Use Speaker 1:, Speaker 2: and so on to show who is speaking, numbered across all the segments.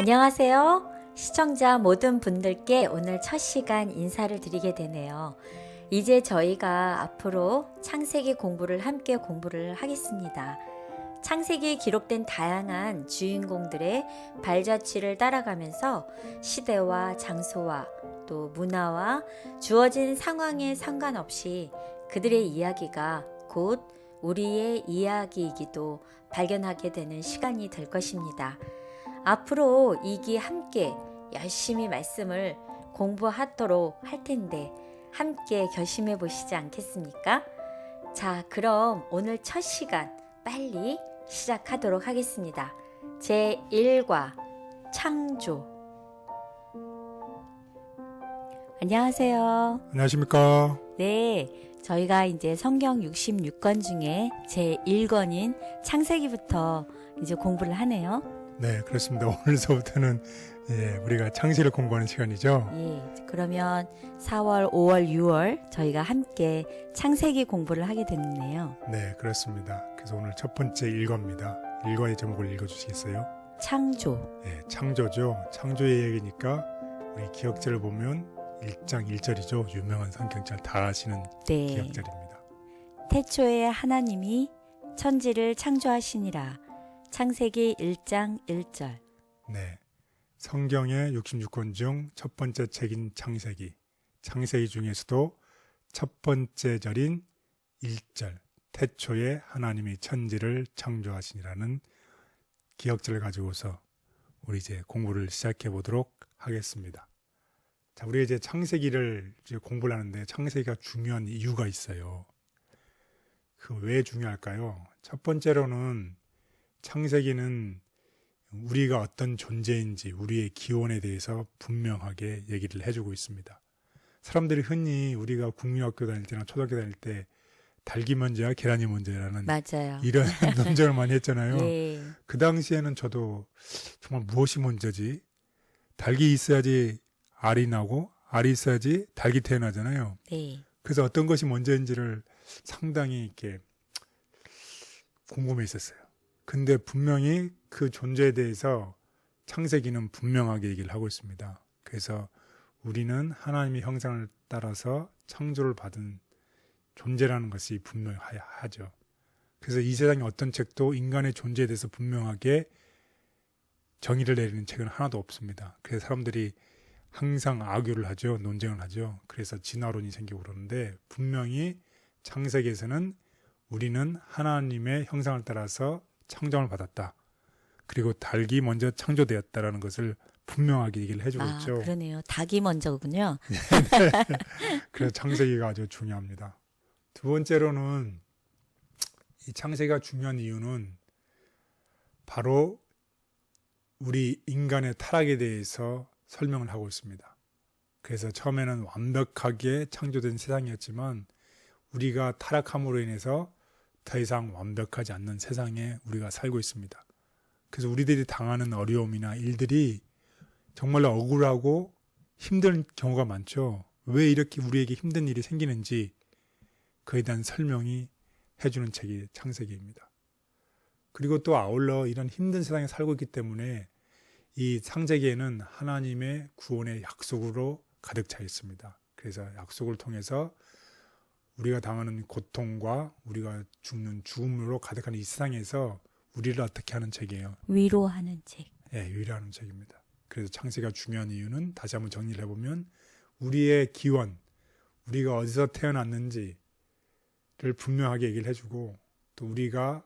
Speaker 1: 안녕하세요. 시청자 모든 분들께 오늘 첫 시간 인사를 드리게 되네요. 이제 저희가 앞으로 창세기 공부를 함께 공부를 하겠습니다. 창세기에 기록된 다양한 주인공들의 발자취를 따라가면서 시대와 장소와 또 문화와 주어진 상황에 상관없이 그들의 이야기가 곧 우리의 이야기이기도 발견하게 되는 시간이 될 것입니다. 앞으로 이기 함께 열심히 말씀을 공부하도록 할 텐데 함께 결심해 보시지 않겠습니까? 자, 그럼 오늘 첫 시간 빨리 시작하도록 하겠습니다. 제1과 창조. 안녕하세요.
Speaker 2: 안녕하십니까.
Speaker 1: 네, 저희가 이제 성경 66권 중에 제1권인 창세기부터 이제 공부를 하네요.
Speaker 2: 네, 그렇습니다. 오늘서부터는 우리가 창세기를 공부하는 시간이죠.
Speaker 1: 예, 그러면 4월, 5월, 6월 저희가 함께 창세기 공부를 하게 됐네요.
Speaker 2: 네, 그렇습니다. 그래서 오늘 첫 번째 일과입니다. 일과의 제목을 읽어주시겠어요?
Speaker 1: 창조.
Speaker 2: 네, 창조죠. 창조의 얘기니까 우리 기억절을 보면 1장 1절이죠. 유명한 성경절 다 아시는
Speaker 1: 네.
Speaker 2: 기억절입니다.
Speaker 1: 태초에 하나님이 천지를 창조하시니라. 창세기 1장 1절.
Speaker 2: 네, 성경의 66권 중 첫 번째 책인 창세기. 창세기 중에서도 첫 번째 절인 1절. 태초에 하나님이 천지를 창조하시니라는 기억절을 가지고서 우리 이제 공부를 시작해 보도록 하겠습니다. 자, 우리 이제 창세기를 이제 공부를 하는데 창세기가 중요한 이유가 있어요. 그 왜 중요할까요? 첫 번째로는 창세기는 우리가 어떤 존재인지 우리의 기원에 대해서 분명하게 얘기를 해주고 있습니다. 사람들이 흔히 우리가 국민학교 다닐 때나 초등학교 다닐 때 닭이 먼저야 계란이 먼저야라는
Speaker 1: 맞아요.
Speaker 2: 이런 논쟁을 많이 했잖아요.
Speaker 1: 네.
Speaker 2: 그 당시에는 저도 정말 무엇이 먼저지? 닭이 있어야지 알이 나고 알이 있어야지 닭이 태어나잖아요.
Speaker 1: 네.
Speaker 2: 그래서 어떤 것이 먼저인지를 상당히 이렇게 궁금했었어요. 근데 분명히 그 존재에 대해서 창세기는 분명하게 얘기를 하고 있습니다. 그래서 우리는 하나님의 형상을 따라서 창조를 받은 존재라는 것이 분명하죠. 그래서 이 세상의 어떤 책도 인간의 존재에 대해서 분명하게 정의를 내리는 책은 하나도 없습니다. 그래서 사람들이 항상 악유를 하죠. 논쟁을 하죠. 그래서 진화론이 생기고 그러는데 분명히 창세기에서는 우리는 하나님의 형상을 따라서 창조를 받았다. 그리고 닭이 먼저 창조되었다라는 것을 분명하게 얘기를 해주고 있죠.
Speaker 1: 그러네요. 닭이 먼저군요.
Speaker 2: 그래서 창세기가 아주 중요합니다. 두 번째로는 이 창세기가 중요한 이유는 바로 우리 인간의 타락에 대해서 설명을 하고 있습니다. 그래서 처음에는 완벽하게 창조된 세상이었지만 우리가 타락함으로 인해서 더 이상 완벽하지 않는 세상에 우리가 살고 있습니다. 그래서 우리들이 당하는 어려움이나 일들이 정말로 억울하고 힘든 경우가 많죠. 왜 이렇게 우리에게 힘든 일이 생기는지 그에 대한 설명이 해주는 책이 창세기입니다. 그리고 또 아울러 이런 힘든 세상에 살고 있기 때문에 이 창세기에는 하나님의 구원의 약속으로 가득 차 있습니다. 그래서 약속을 통해서 우리가 당하는 고통과 우리가 죽는 죽음으로 가득한 이 세상에서 우리를 어떻게 하는 책이에요?
Speaker 1: 위로하는 책.
Speaker 2: 네, 위로하는 책입니다. 그래서 창세기가 중요한 이유는 다시 한번 정리를 해보면 우리의 기원, 우리가 어디서 태어났는지를 분명하게 얘기를 해주고 또 우리가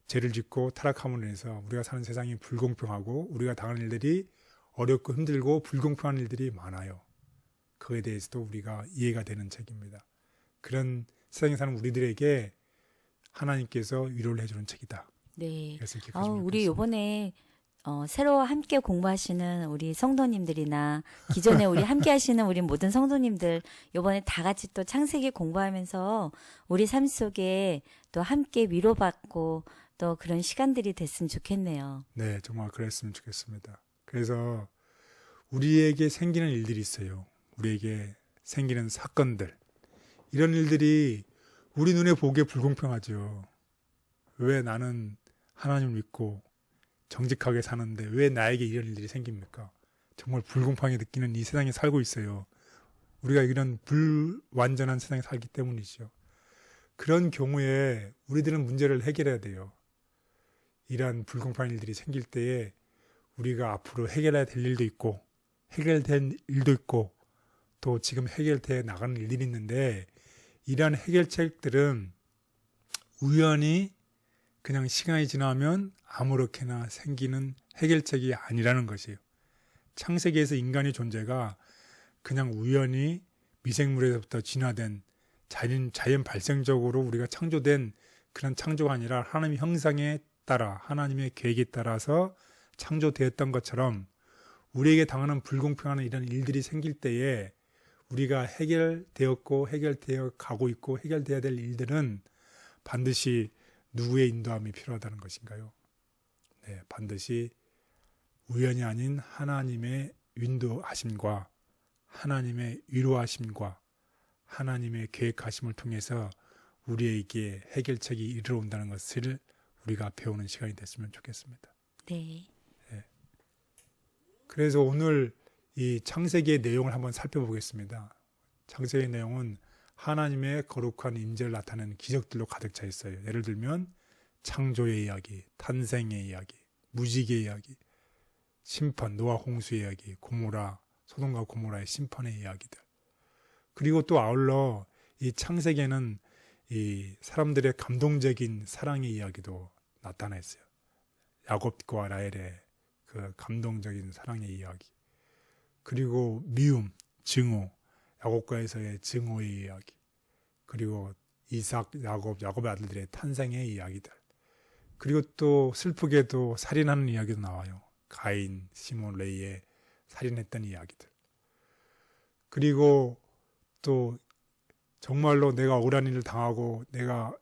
Speaker 2: 죄를 짓고 타락함으로 인해서 우리가 사는 세상이 불공평하고 우리가 당하는 일들이 어렵고 힘들고 불공평한 일들이 많아요. 그에 대해서도 우리가 이해가 되는 책입니다. 그런 세상에 사는 우리들에게 하나님께서 위로를 해주는 책이다.
Speaker 1: 네.
Speaker 2: 그래서 이렇게
Speaker 1: 우리 이번에 새로 함께 공부하시는 우리 성도님들이나 기존에 우리 함께 하시는 우리 모든 성도님들 이번에 다 같이 또 창세기 공부하면서 우리 삶 속에 또 함께 위로받고 또 그런 시간들이 됐으면 좋겠네요.
Speaker 2: 네, 정말 그랬으면 좋겠습니다. 그래서 우리에게 생기는 일들이 있어요. 우리에게 생기는 사건들. 이런 일들이 우리 눈에 보기에 불공평하죠. 왜 나는 하나님을 믿고 정직하게 사는데 왜 나에게 이런 일들이 생깁니까? 정말 불공평하게 느끼는 이 세상에 살고 있어요. 우리가 이런 불완전한 세상에 살기 때문이죠. 그런 경우에 우리들은 문제를 해결해야 돼요. 이러한 불공평한 일들이 생길 때에 우리가 앞으로 해결해야 될 일도 있고 해결된 일도 있고 또 지금 해결돼 나가는 일들이 있는데 이러한 해결책들은 우연히 그냥 시간이 지나면 아무렇게나 생기는 해결책이 아니라는 것이에요. 창세기에서 인간의 존재가 그냥 우연히 미생물에서부터 진화된 자연 발생적으로 우리가 창조된 그런 창조가 아니라 하나님의 형상에 따라 하나님의 계획에 따라서 창조되었던 것처럼 우리에게 당하는 불공평한 이런 일들이 생길 때에 우리가 해결되었고 해결되어 가고 있고 해결돼야 될 일들은 반드시 누구의 인도함이 필요하다는 것인가요? 네, 반드시 우연이 아닌 하나님의 인도하심과 하나님의 위로하심과 하나님의 계획하심을 통해서 우리에게 해결책이 이르러온다는 것을 우리가 배우는 시간이 됐으면 좋겠습니다.
Speaker 1: 네.
Speaker 2: 그래서 오늘 이 창세기의 내용을 한번 살펴보겠습니다. 창세기의 내용은 하나님의 거룩한 임재를 나타내는 기적들로 가득 차 있어요. 예를 들면 창조의 이야기, 탄생의 이야기, 무지개의 이야기, 심판, 노아 홍수의 이야기, 소돔과 고모라의 심판의 이야기들. 그리고 또 아울러 이 창세기에는 이 사람들의 감동적인 사랑의 이야기도 나타나 있어요. 야곱과 라헬의 그 감동적인 사랑의 이야기. 그리고 미움, 증오, 야곱과에서의 증오의 이야기. 그리고 이삭, 야곱의 아들들의 탄생의 이야기들. 그리고 또 슬프게도 살인하는 이야기도 나와요. 가인, 시몬, 레이의 살인했던 이야기들. 그리고 또 정말로 내가 억울한 일을 당하고 내가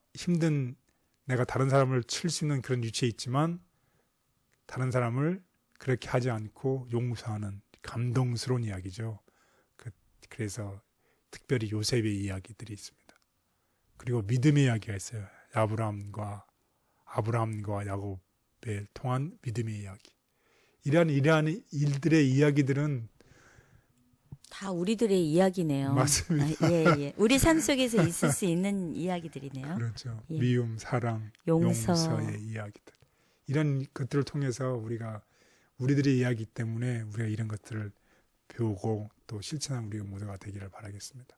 Speaker 2: 다른 사람을 칠 수 있는 그런 위치에 있지만 다른 사람을 그렇게 하지 않고 용서하는 감동스러운 이야기죠. 그래서 특별히 요셉의 이야기들이 있습니다. 그리고 믿음의 이야기가 있어요. 아브라함과 야곱을 통한 믿음의 이야기. 이러한 일들의 이야기들은
Speaker 1: 다 우리들의 이야기네요.
Speaker 2: 맞습니다.
Speaker 1: 예. 우리 삶 속에서 있을 수 있는 이야기들이네요.
Speaker 2: 그렇죠.
Speaker 1: 예.
Speaker 2: 미움, 사랑, 용서의 이야기들. 이런 것들을 통해서 우리들의 이야기 때문에 우리가 이런 것들을 배우고 또 실천하는 우리 모두가 되기를 바라겠습니다.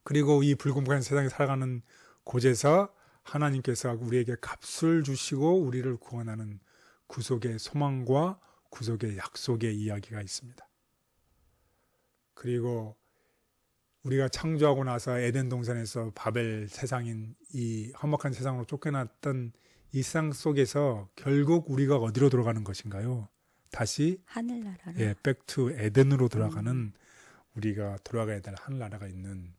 Speaker 2: 그리고 이 불공평한 세상에 살아가는 곳에서 하나님께서 우리에게 값을 주시고 우리를 구원하는 구속의 소망과 구속의 약속의 이야기가 있습니다. 그리고 우리가 창조하고 나서 에덴 동산에서 바벨 세상인 이 험악한 세상으로 쫓겨났던 이 세상 속에서 결국 우리가 어디로 돌아가는 것인가요? 다시
Speaker 1: 하늘나라로.
Speaker 2: 백투 에덴으로 돌아가는 우리가 돌아가야 될 하늘나라가 있는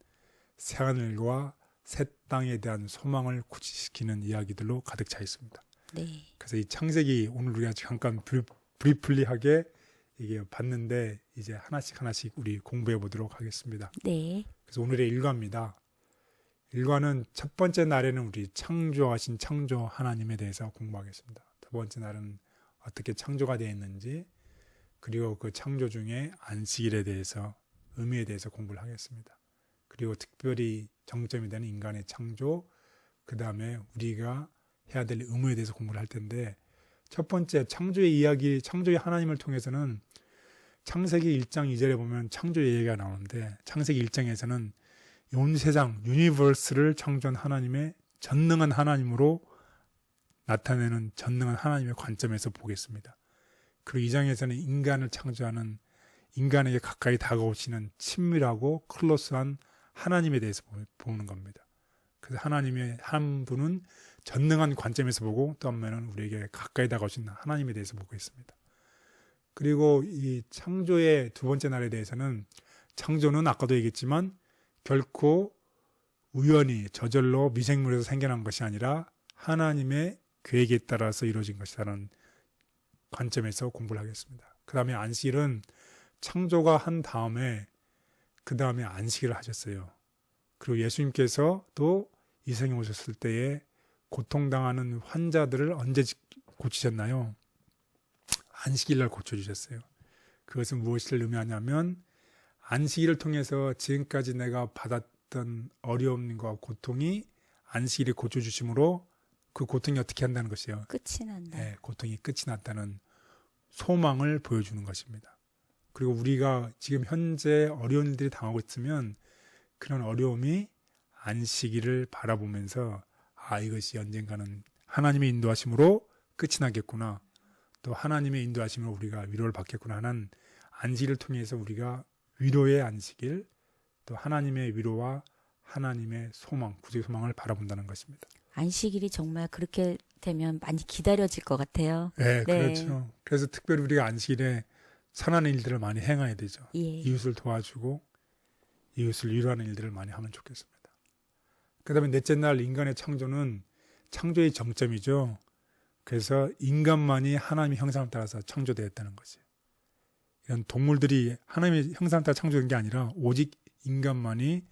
Speaker 2: 새하늘과 새 땅에 대한 소망을 구체시키는 이야기들로 가득 차 있습니다.
Speaker 1: 네.
Speaker 2: 그래서 이 창세기 오늘 우리가 잠깐 브리플리하게 이게 봤는데 이제 하나씩 우리 공부해 보도록 하겠습니다.
Speaker 1: 네.
Speaker 2: 그래서 오늘의 일과입니다. 일과는 첫 번째 날에는 우리 창조하신 창조 하나님에 대해서 공부하겠습니다. 두 번째 날은 어떻게 창조가 되어 있는지 그리고 그 창조 중에 안식일에 대해서 의미에 대해서 공부를 하겠습니다. 그리고 특별히 정점이 되는 인간의 창조, 그 다음에 우리가 해야 될 의무에 대해서 공부를 할 텐데 첫 번째 창조의 이야기, 창조의 하나님을 통해서는 창세기 1장 2절에 보면 창조의 얘기가 나오는데 창세기 1장에서는 온 세상, 유니버스를 창조한 하나님의 전능한 하나님으로 나타내는 전능한 하나님의 관점에서 보겠습니다. 그리고 2장에서는 인간을 창조하는 인간에게 가까이 다가오시는 친밀하고 클로스한 하나님에 대해서 보는 겁니다. 그래서 하나님의 한 분은 전능한 관점에서 보고 또 한 면은 우리에게 가까이 다가오신 하나님에 대해서 보고 있습니다. 그리고 이 창조의 두 번째 날에 대해서는 창조는 아까도 얘기했지만 결코 우연히 저절로 미생물에서 생겨난 것이 아니라 하나님의 계획에 따라서 이루어진 것이라는 관점에서 공부를 하겠습니다. 그 다음에 안식일은 창조가 한 다음에 그 다음에 안식일을 하셨어요. 그리고 예수님께서 또 이 세상에 오셨을 때에 고통당하는 환자들을 언제 고치셨나요? 안식일 날 고쳐주셨어요. 그것은 무엇을 의미하냐면 안식일을 통해서 지금까지 내가 받았던 어려움과 고통이 안식일에 고쳐주심으로 그 고통이 어떻게 한다는 것이요.
Speaker 1: 끝이 난다.
Speaker 2: 네, 고통이 끝이 났다는 소망을 보여주는 것입니다. 그리고 우리가 지금 현재 어려운 일들이 당하고 있으면 그런 어려움이 안식일을 바라보면서 이것이 언젠가는 하나님의 인도하심으로 끝이 나겠구나. 또 하나님의 인도하심으로 우리가 위로를 받겠구나 하는 안식일을 통해서 우리가 위로의 안식일, 또 하나님의 위로와 하나님의 소망, 구주의 소망을 바라본다는 것입니다.
Speaker 1: 안식일이 정말 그렇게 되면 많이 기다려질 것 같아요.
Speaker 2: 네, 그렇죠. 그래서 특별히 우리가 안식일에 선한 일들을 많이 행해야 되죠.
Speaker 1: 예.
Speaker 2: 이웃을 도와주고 이웃을 위로하는 일들을 많이 하면 좋겠습니다. 그 다음에 넷째 날 인간의 창조는 창조의 정점이죠. 그래서 인간만이 하나님의 형상을 따라서 창조되었다는 거지. 이런 동물들이 하나님의 형상을 따라 창조된 게 아니라 오직 인간만이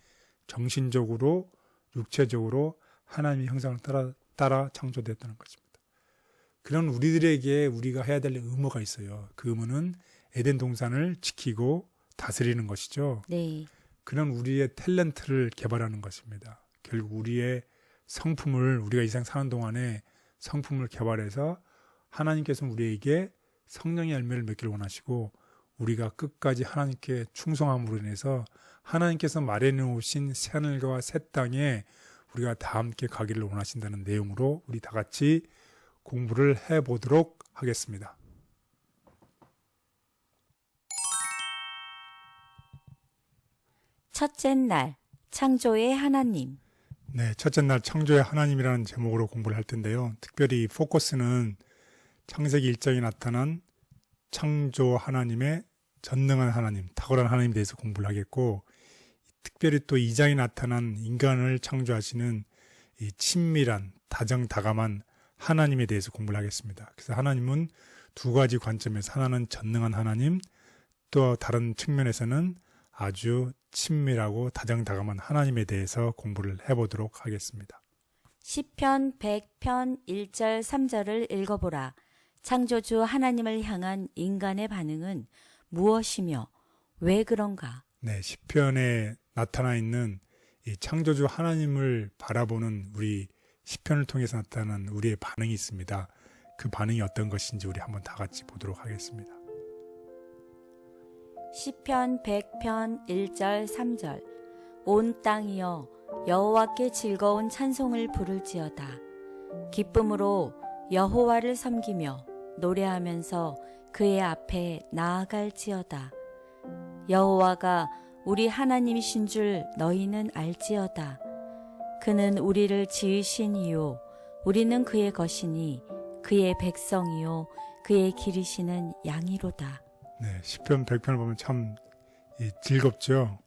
Speaker 2: 정신적으로, 육체적으로 하나님의 형상을 따라 창조되었다는 것입니다. 그런 우리들에게 우리가 해야 될 의무가 있어요. 그 의무는 에덴 동산을 지키고 다스리는 것이죠.
Speaker 1: 네.
Speaker 2: 그런 우리의 탤런트를 개발하는 것입니다. 결국 우리의 성품을 우리가 이 세상 사는 동안에 성품을 개발해서 하나님께서 우리에게 성령의 열매를 맺기를 원하시고 우리가 끝까지 하나님께 충성함으로 인해서 하나님께서 마련해 놓으신 새하늘과 새 땅에 우리가 다 함께 가기를 원하신다는 내용으로 우리 다 같이 공부를 해보도록 하겠습니다.
Speaker 1: 첫째 날 창조의 하나님.
Speaker 2: 네, 첫째 날 창조의 하나님이라는 제목으로 공부를 할 텐데요. 특별히 포커스는 창세기 1장에 나타난 창조 하나님의 전능한 하나님, 탁월한 하나님에 대해서 공부를 하겠고, 특별히 또 2장에 나타난 인간을 창조하시는 이 친밀한, 다정다감한 하나님에 대해서 공부를 하겠습니다. 그래서 하나님은 두 가지 관점에서 하나는 전능한 하나님, 또 다른 측면에서는 아주 친밀하고 다정다감한 하나님에 대해서 공부를 해보도록 하겠습니다.
Speaker 1: 시편 100편 1절 3절을 읽어보라. 창조주 하나님을 향한 인간의 반응은 무엇이며 왜 그런가?
Speaker 2: 네, 시편에 나타나 있는 이 창조주 하나님을 바라보는 우리 시편을 통해서 나타나는 우리의 반응이 있습니다. 그 반응이 어떤 것인지 우리 한번 다 같이 보도록 하겠습니다.
Speaker 1: 시편 100편 1절 3절. 온 땅이여 여호와께 즐거운 찬송을 부를지어다. 기쁨으로 여호와를 섬기며 노래하면서 그의 앞에 나아갈지어다. 여호와가 우리 하나님이신 줄 너희는 알지어다. 그는 우리를 지으신 이요 우리는 그의 것이니 그의 백성이요 그의 기르시는 양이로다.
Speaker 2: 네, 시편 100편을 보면 참 즐겁죠.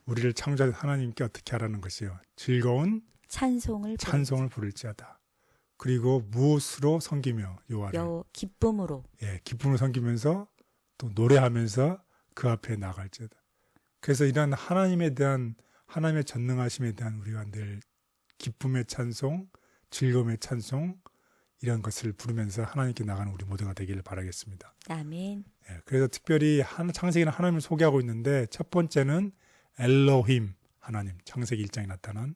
Speaker 2: 우리를 창조하신 하나님께 어떻게 하라는 것이요. 즐거운
Speaker 1: 찬송을
Speaker 2: 부를지어다. 그리고 무엇으로 섬기며 여호와를
Speaker 1: 기쁨으로
Speaker 2: 기쁨으로 섬기면서 또 노래하면서 그 앞에 나갈지어다. 그래서 이런 하나님에 대한 하나님의 전능하심에 대한 우리가 늘 기쁨의 찬송, 즐거움의 찬송 이런 것을 부르면서 하나님께 나가는 우리 모두가 되기를 바라겠습니다.
Speaker 1: 아멘.
Speaker 2: 그래서 특별히 창세기는 하나님을 소개하고 있는데 첫 번째는 엘로힘 하나님, 창세기 1장에 나타난,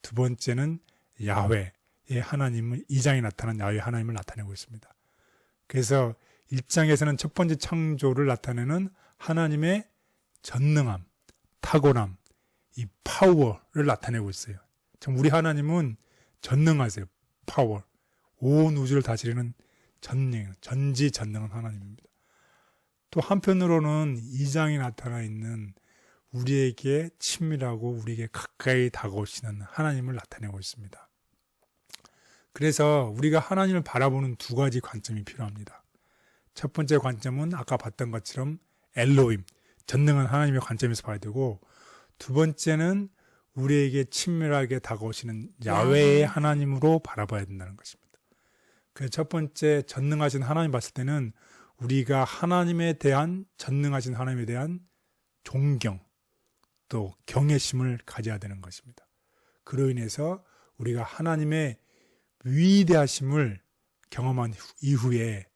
Speaker 2: 두 번째는 야훼 하나님을 2장에 나타난 야훼 하나님을 나타내고 있습니다. 그래서 1장에서는 첫 번째 창조를 나타내는 하나님의 전능함, 탁월함, 이 파워를 나타내고 있어요. 참 우리 하나님은 전능하세요. 파워. 온 우주를 다스리는 전지전능한 하나님입니다. 또 한편으로는 2장에 나타나 있는 우리에게 친밀하고 우리에게 가까이 다가오시는 하나님을 나타내고 있습니다. 그래서 우리가 하나님을 바라보는 두 가지 관점이 필요합니다. 첫 번째 관점은 아까 봤던 것처럼 엘로힘, 전능한 하나님의 관점에서 봐야 되고, 두 번째는 우리에게 친밀하게 다가오시는 야훼의 하나님으로 바라봐야 된다는 것입니다. 그 첫 번째 전능하신 하나님 봤을 때는 우리가 하나님에 대한 전능하신 하나님에 대한 존경 또 경외심을 가져야 되는 것입니다. 그로 인해서 우리가 하나님의 위대하심을 경험한 이후에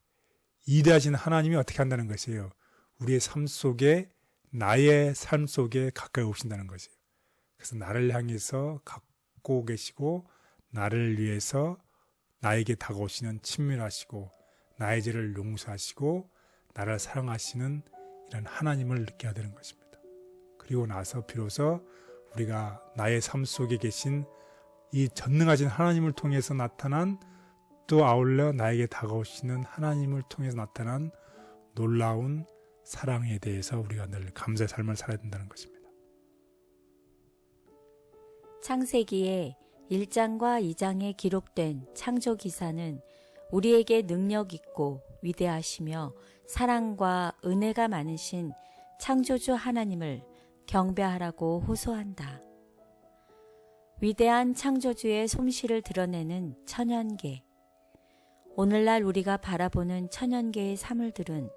Speaker 2: 이대하신 하나님이 어떻게 한다는 것이에요. 우리의 삶 속에 나의 삶 속에 가까이 오신다는 것이에요. 그래서 나를 향해서 갖고 계시고 나를 위해서 나에게 다가오시는 친밀하시고 나의 죄를 용서하시고 나를 사랑하시는 이런 하나님을 느껴야 되는 것입니다. 그리고 나서 비로소 우리가 나의 삶 속에 계신 이 전능하신 하나님을 통해서 나타난 또 아울러 나에게 다가오시는 하나님을 통해서 나타난 놀라운 사랑에 대해서 우리가 늘 감사의 삶을 살아야 된다는 것입니다.
Speaker 1: 창세기에 1장과 2장에 기록된 창조 기사는 우리에게 능력 있고 위대하시며 사랑과 은혜가 많으신 창조주 하나님을 경배하라고 호소한다. 위대한 창조주의 솜씨를 드러내는 천연계. 오늘날 우리가 바라보는 천연계의 사물들은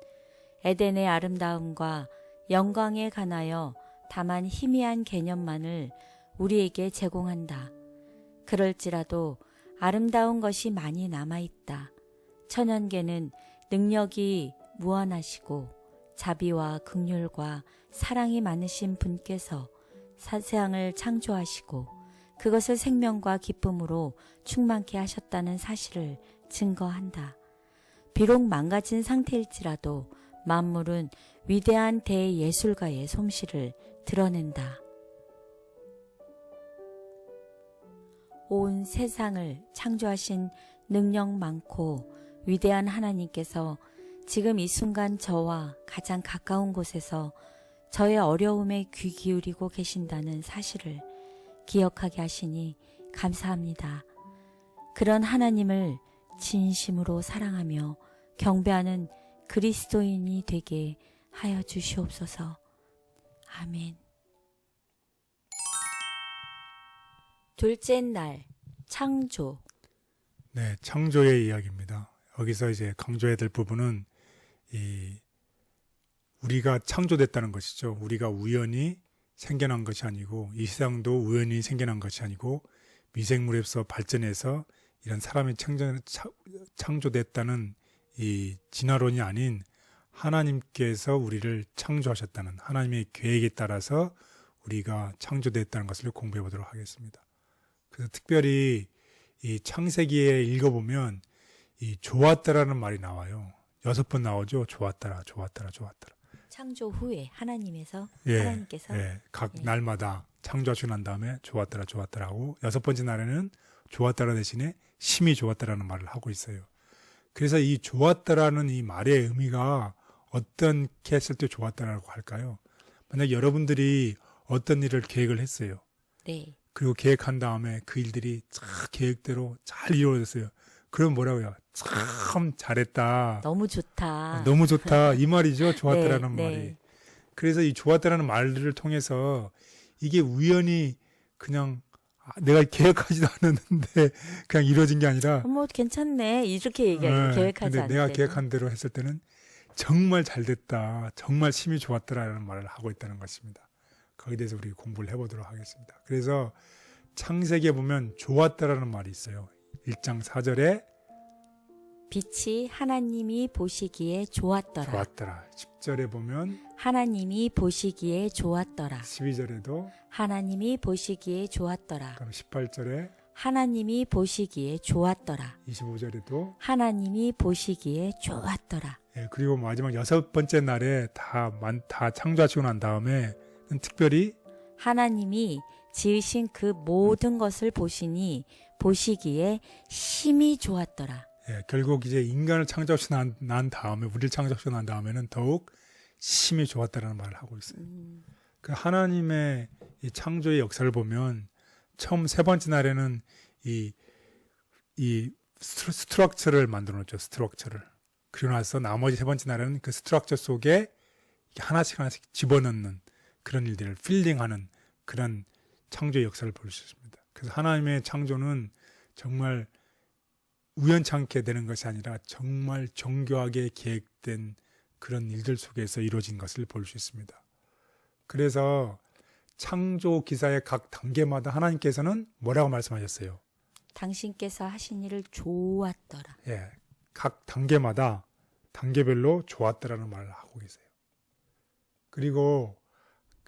Speaker 1: 에덴의 아름다움과 영광에 관하여 다만 희미한 개념만을 우리에게 제공한다. 그럴지라도 아름다운 것이 많이 남아있다. 천연계는 능력이 무한하시고 자비와 긍휼과 사랑이 많으신 분께서 세상을 창조하시고 그것을 생명과 기쁨으로 충만케 하셨다는 사실을 증거한다. 비록 망가진 상태일지라도 만물은 위대한 대예술가의 솜씨를 드러낸다. 온 세상을 창조하신 능력 많고 위대한 하나님께서 지금 이 순간 저와 가장 가까운 곳에서 저의 어려움에 귀 기울이고 계신다는 사실을 기억하게 하시니 감사합니다. 그런 하나님을 진심으로 사랑하며 경배하는 그리스도인이 되게 하여 주시옵소서. 아멘. 둘째 날, 창조.
Speaker 2: 네, 창조의 이야기입니다. 여기서 이제 강조해야 될 부분은 우리가 창조됐다는 것이죠. 우리가 우연히 생겨난 것이 아니고 이 세상도 우연히 생겨난 것이 아니고 미생물에서 발전해서 이런 사람이 창조됐다는 이 진화론이 아닌 하나님께서 우리를 창조하셨다는 하나님의 계획에 따라서 우리가 창조됐다는 것을 공부해 보도록 하겠습니다. 그래서 특별히 이 창세기에 읽어보면 이 좋았다라는 말이 나와요. 6번 나오죠. 좋았더라, 좋았더라, 좋았더라.
Speaker 1: 창조 후에 하나님께서
Speaker 2: 각 날마다 창조하시고 난 다음에 좋았더라, 좋았더라 하고 6번째 날에는 좋았더라 대신에 심히 좋았다라는 말을 하고 있어요. 그래서 이 좋았다라는 이 말의 의미가 어떻게 했을 때 좋았다라고 할까요? 만약 여러분들이 어떤 일을 계획을 했어요.
Speaker 1: 네.
Speaker 2: 그리고 계획한 다음에 그 일들이 계획대로 잘 이루어졌어요. 그럼 뭐라고요? 참 잘했다.
Speaker 1: 너무 좋다.
Speaker 2: 너무 좋다. 이 말이죠. 좋았다라는
Speaker 1: 네,
Speaker 2: 말이.
Speaker 1: 네.
Speaker 2: 그래서 이 좋았다라는 말들을 통해서 이게 우연히 그냥 내가 계획하지도 않았는데 그냥 이루어진 게 아니라
Speaker 1: 뭐 괜찮네. 이렇게 얘기하고 계획하지
Speaker 2: 근데 내가
Speaker 1: 않을
Speaker 2: 계획한 대로 했을 때는 정말 잘 됐다. 정말 심히 좋았더라라는 말을 하고 있다는 것입니다. 거기에 대해서 우리 공부를 해보도록 하겠습니다. 그래서 창세기에 보면 좋았다라는 말이 있어요. 1장 4절에
Speaker 1: 빛이 하나님이 보시기에 좋았더라.
Speaker 2: 좋았더라. 10절에 보면
Speaker 1: 하나님이 보시기에 좋았더라.
Speaker 2: 12절에도
Speaker 1: 하나님이 보시기에 좋았더라.
Speaker 2: 그럼 18절에
Speaker 1: 하나님이 보시기에 좋았더라.
Speaker 2: 25절에도
Speaker 1: 하나님이 보시기에 좋았더라.
Speaker 2: 그리고 마지막 6번째 날에 다 창조하시고 난 다음에 특별히
Speaker 1: 하나님이 지으신 그 모든 것을 보시기에 심히 좋았더라.
Speaker 2: 결국 이제 인간을 창조하시고 난 다음에 우리를 창조하시고 난 다음에는 더욱 심히 좋았다라는 말을 하고 있어요. 그 하나님의 이 창조의 역사를 보면 처음 3번째 날에는 이 스트럭처를 만들어 놓죠. 스트럭처를. 그리고 나서 나머지 3번째 날에는 그 스트럭처 속에 하나씩 집어넣는 그런 일들을 필링하는 그런 창조의 역사를 볼 수 있습니다. 그래서 하나님의 창조는 정말 우연찮게 되는 것이 아니라 정말 정교하게 계획된 그런 일들 속에서 이루어진 것을 볼 수 있습니다. 그래서 창조 기사의 각 단계마다 하나님께서는 뭐라고 말씀하셨어요?
Speaker 1: 당신께서 하신 일을 좋았더라.
Speaker 2: 각 단계마다 단계별로 좋았다라는 말을 하고 계세요. 그리고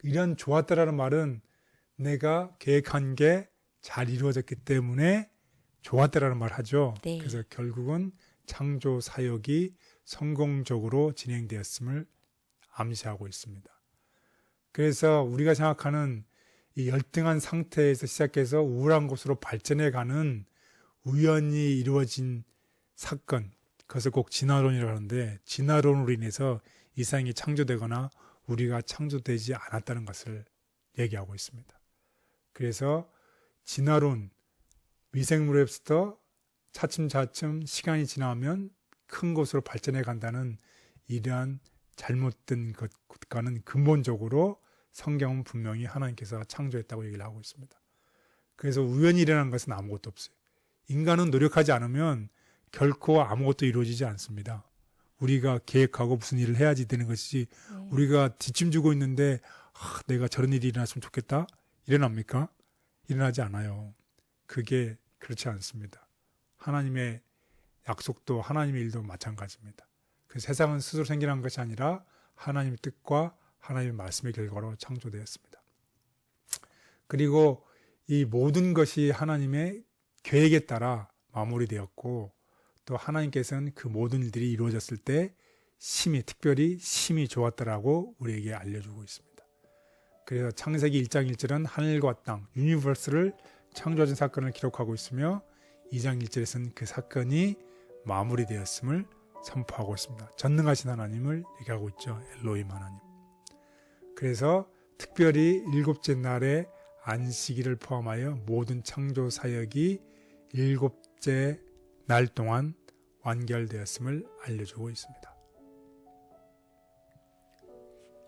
Speaker 2: 이런 좋았다라는 말은 내가 계획한 게 잘 이루어졌기 때문에 좋았다라는 말을 하죠.
Speaker 1: 네.
Speaker 2: 그래서 결국은 창조 사역이 성공적으로 진행되었음을 암시하고 있습니다. 그래서 우리가 생각하는 이 열등한 상태에서 시작해서 우월한 곳으로 발전해가는 우연히 이루어진 사건, 그것을 꼭 진화론이라고 하는데 진화론으로 인해서 이 세상이 창조되거나 우리가 창조되지 않았다는 것을 얘기하고 있습니다. 그래서 진화론, 미생물에서부터 차츰차츰 시간이 지나면 큰 곳으로 발전해 간다는 이러한 잘못된 것과는 근본적으로 성경은 분명히 하나님께서 창조했다고 얘기를 하고 있습니다. 그래서 우연히 일어난 것은 아무것도 없어요. 인간은 노력하지 않으면 결코 아무것도 이루어지지 않습니다. 우리가 계획하고 무슨 일을 해야지 되는 것이지 우리가 뒷짐지고 있는데 내가 저런 일이 일어났으면 좋겠다? 일어납니까? 일어나지 않아요. 그게 그렇지 않습니다. 하나님의 약속도 하나님의 일도 마찬가지입니다. 그 세상은 스스로 생겨난 것이 아니라 하나님의 뜻과 하나님의 말씀의 결과로 창조되었습니다. 그리고 이 모든 것이 하나님의 계획에 따라 마무리되었고 또 하나님께서는 그 모든 일들이 이루어졌을 때 특별히 심히 좋았다라고 우리에게 알려주고 있습니다. 그래서 창세기 1장 1절은 하늘과 땅, 유니버스를 창조하신 사건을 기록하고 있으며 2장 1절에서는 그 사건이 마무리되었음을 선포하고 있습니다. 전능하신 하나님을 얘기하고 있죠. 엘로힘 하나님. 그래서 특별히 일곱째 날에 안식일을 포함하여 모든 창조 사역이 일곱째 날 동안 완결되었음을 알려주고 있습니다.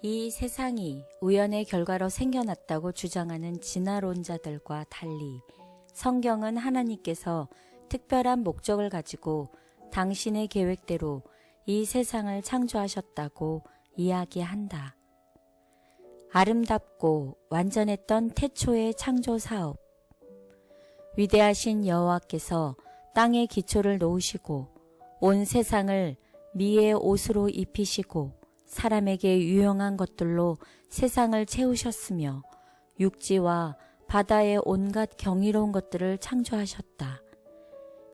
Speaker 1: 이 세상이 우연의 결과로 생겨났다고 주장하는 진화론자들과 달리 성경은 하나님께서 특별한 목적을 가지고 당신의 계획대로 이 세상을 창조하셨다고 이야기한다. 아름답고 완전했던 태초의 창조 사업. 위대하신 여호와께서 땅의 기초를 놓으시고 온 세상을 미의 옷으로 입히시고 사람에게 유용한 것들로 세상을 채우셨으며 육지와 바다의 온갖 경이로운 것들을 창조하셨다.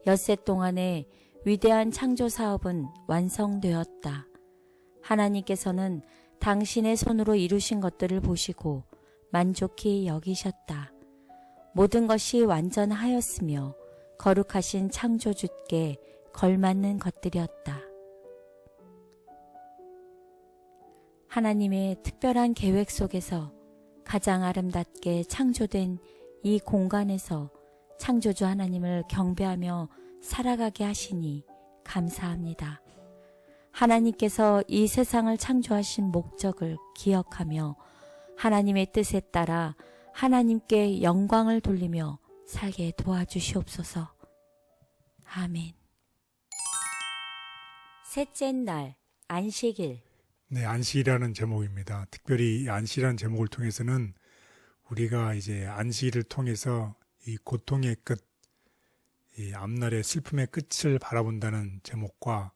Speaker 1: 엿새 동안에 위대한 창조 사업은 완성되었다. 하나님께서는 당신의 손으로 이루신 것들을 보시고 만족히 여기셨다. 모든 것이 완전하였으며 거룩하신 창조주께 걸맞는 것들이었다. 하나님의 특별한 계획 속에서 가장 아름답게 창조된 이 공간에서 창조주 하나님을 경배하며 살아가게 하시니 감사합니다. 하나님께서 이 세상을 창조하신 목적을 기억하며 하나님의 뜻에 따라 하나님께 영광을 돌리며 살게 도와주시옵소서. 아멘. 셋째 날 안식일.
Speaker 2: 네, 안식이라는 제목입니다. 특별히 이 안식이라는 제목을 통해서는 우리가 이제 안식일을 통해서 이 고통의 끝, 이 앞날의 슬픔의 끝을 바라본다는 제목과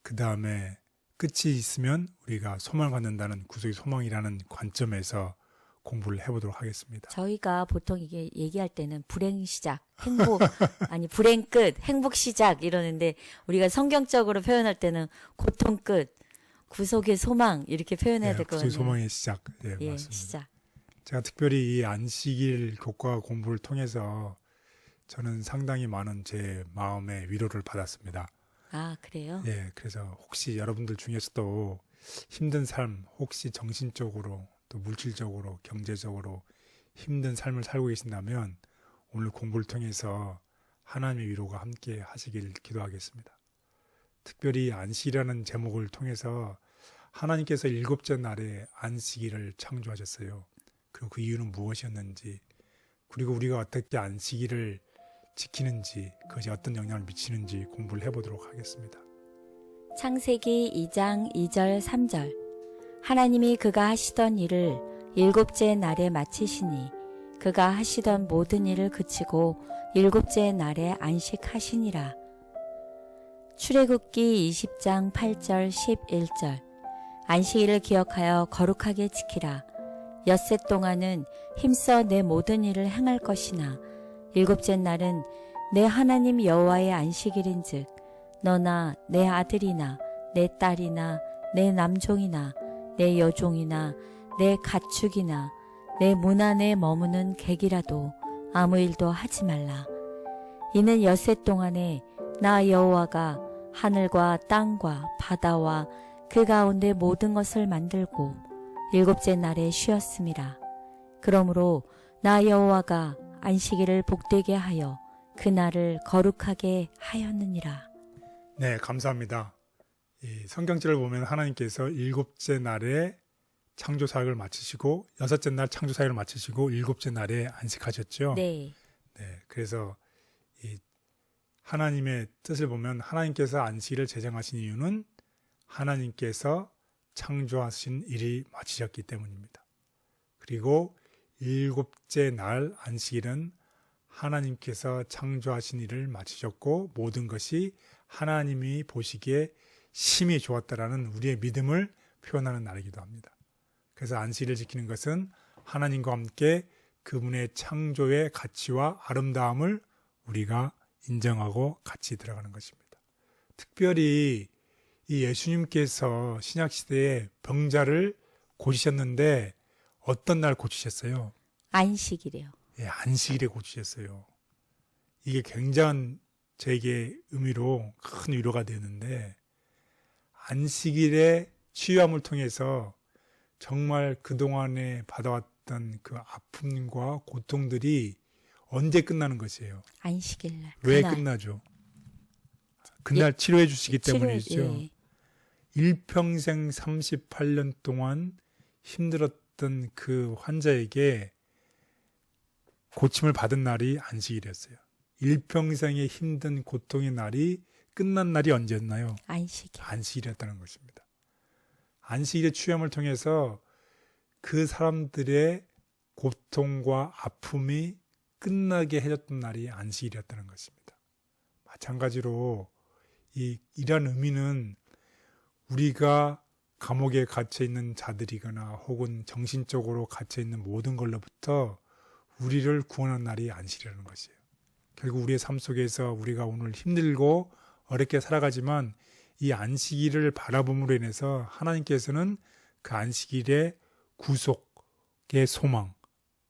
Speaker 2: 그 다음에 끝이 있으면 우리가 소망을 갖는다는 구속의 소망이라는 관점에서 공부를 해보도록 하겠습니다.
Speaker 1: 저희가 보통 이게 얘기할 때는 불행 시작, 행복, 아니 불행 끝, 행복 시작 이러는데 우리가 성경적으로 표현할 때는 고통 끝, 구속의 소망 이렇게 표현해야 될 것 같네요.
Speaker 2: 구속의 소망의 시작. 예, 맞습니다.
Speaker 1: 시작.
Speaker 2: 제가 특별히 이 안식일 교과 공부를 통해서 저는 상당히 많은 제 마음의 위로를 받았습니다.
Speaker 1: 아, 그래요?
Speaker 2: 예, 그래서 혹시 여러분들 중에서도 힘든 삶, 혹시 정신적으로 또 물질적으로 경제적으로 힘든 삶을 살고 계신다면 오늘 공부를 통해서 하나님의 위로가 함께 하시길 기도하겠습니다. 특별히 안식이라는 제목을 통해서 하나님께서 일곱째 날에 안식일을 창조하셨어요. 그리고 그 이유는 무엇이었는지, 그리고 우리가 어떻게 안식일을 지키는지, 그것이 어떤 영향을 미치는지 공부를 해보도록 하겠습니다.
Speaker 1: 창세기 2장 2절 3절. 하나님이 그가 하시던 일을 일곱째 날에 마치시니 그가 하시던 모든 일을 그치고 일곱째 날에 안식하시니라. 출애굽기 20장 8절 11절 안식일을 기억하여 거룩하게 지키라. 엿새 동안은 힘써 내 모든 일을 행할 것이나 일곱째 날은 내 하나님 여호와의 안식일인즉 너나 내 아들이나 내 딸이나 내 남종이나 내 여종이나 내 가축이나 내 문 안에 머무는 객이라도 아무 일도 하지 말라. 이는 엿새 동안에 나 여호와가 하늘과 땅과 바다와 그 가운데 모든 것을 만들고 일곱째 날에 쉬었음이라. 그러므로 나 여호와가 안식일을 복되게 하여 그 날을 거룩하게 하였느니라.
Speaker 2: 네, 감사합니다. 이 성경절을 보면 하나님께서 일곱째 날에 창조 사역을 마치시고 여섯째 날 창조 사역을 마치시고 일곱째 날에 안식하셨죠.
Speaker 1: 네.
Speaker 2: 네, 그래서 이 하나님의 뜻을 보면 하나님께서 안식일을 제정하신 이유는 하나님께서 창조하신 일이 마치셨기 때문입니다. 그리고 일곱째 날 안식일은 하나님께서 창조하신 일을 마치셨고 모든 것이 하나님이 보시기에 심히 좋았다라는 우리의 믿음을 표현하는 날이기도 합니다. 그래서 안식일을 지키는 것은 하나님과 함께 그분의 창조의 가치와 아름다움을 우리가 인정하고 같이 들어가는 것입니다. 특별히 이 예수님께서 신약시대에 병자를 고치셨는데 어떤 날 고치셨어요?
Speaker 1: 안식일이요.
Speaker 2: 예, 안식일에 고치셨어요. 이게 굉장한 저에게 의미로 큰 위로가 되는데 안식일의 치유함을 통해서 정말 그동안에 받아왔던 그 아픔과 고통들이 언제 끝나는 것이에요?
Speaker 1: 안식일날.
Speaker 2: 왜
Speaker 1: 그날.
Speaker 2: 끝나죠? 그날 치료해 주시기 때문이죠.
Speaker 1: 예.
Speaker 2: 일평생 38년 동안 힘들었던 그 환자에게 고침을 받은 날이 안식일이었어요. 일평생의 힘든 고통의 날이 끝난 날이 언제였나요?
Speaker 1: 안식일.
Speaker 2: 안식일이었다는 것입니다. 안식일의 취함을 통해서 그 사람들의 고통과 아픔이 끝나게 해줬던 날이 안식일이었다는 것입니다. 마찬가지로 이런 의미는 우리가 감옥에 갇혀 있는 자들이거나 혹은 정신적으로 갇혀 있는 모든 걸로부터 우리를 구원한 날이 안식이라는 것이에요. 결국 우리의 삶 속에서 우리가 오늘 힘들고 어렵게 살아가지만 이 안식일을 바라봄으로 인해서 하나님께서는 그 안식일의 구속의 소망,